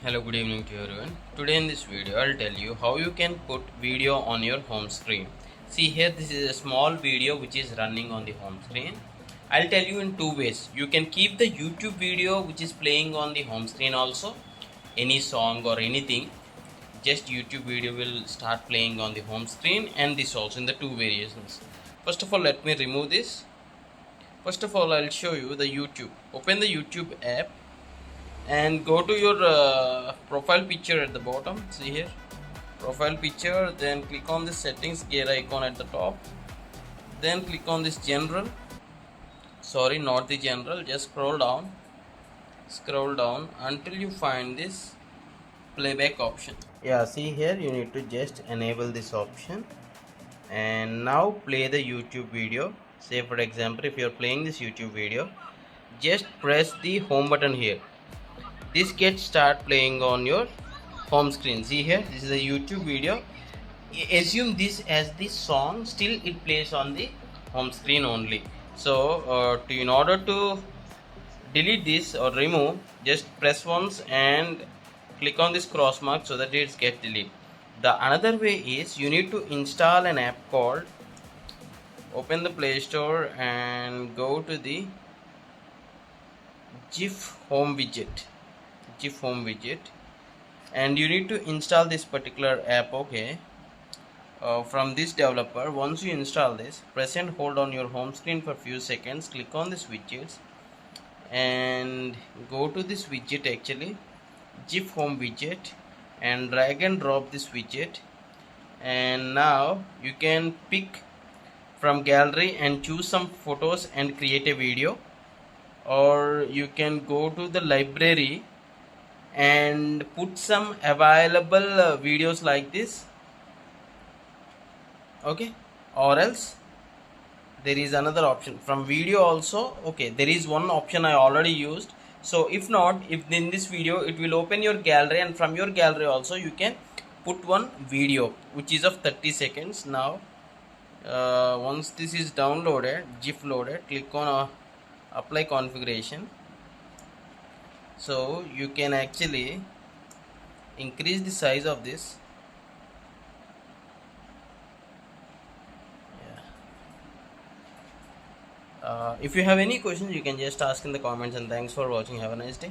Hello, good evening to everyone. Today in this video I'll tell you how you can put video on your home screen. See here, this is a small video which is running on the home screen. I'll tell you in two ways. You can keep the YouTube video which is playing on the home screen also, any song or anything. Just YouTube video will start playing on the home screen, and this also in the two variations. First of all, let me remove this. First of all, I'll show you the YouTube. Open the YouTube app and go to your profile picture at the bottom. See here, profile picture, then click on the settings gear icon at the top, then click on this general, sorry, not the general, just scroll down until you find this playback option. Yeah, see here, you need to just enable this option and now play the YouTube video. Say for example, if you're playing this YouTube video, just press the home button here. This gets start playing on your home screen. See here, this is a YouTube video. Assume this as the song, still it plays on the home screen only. So in order to delete this or remove, just press once and click on this cross mark so that it gets deleted. The another way is you need to install an app called, open the Play Store and go to the GIF home widget, and you need to install this particular app. Okay, from this developer. Once you install this, press and hold on your home screen for few seconds, click on this widgets and go to this widget, actually GIF home widget, and drag and drop this widget, and now you can pick from gallery and choose some photos and create a video, or you can go to the library and put some available videos like this. Okay, or else there is another option from video also. Okay, there is one option I already used. So if not, if in this video it will open your gallery, and from your gallery also you can put one video which is of 30 seconds. Now once this is downloaded, GIF loaded, click on apply configuration. So you can actually increase the size of this. If you have any questions, you can just ask in the comments, and thanks for watching. Have a nice day.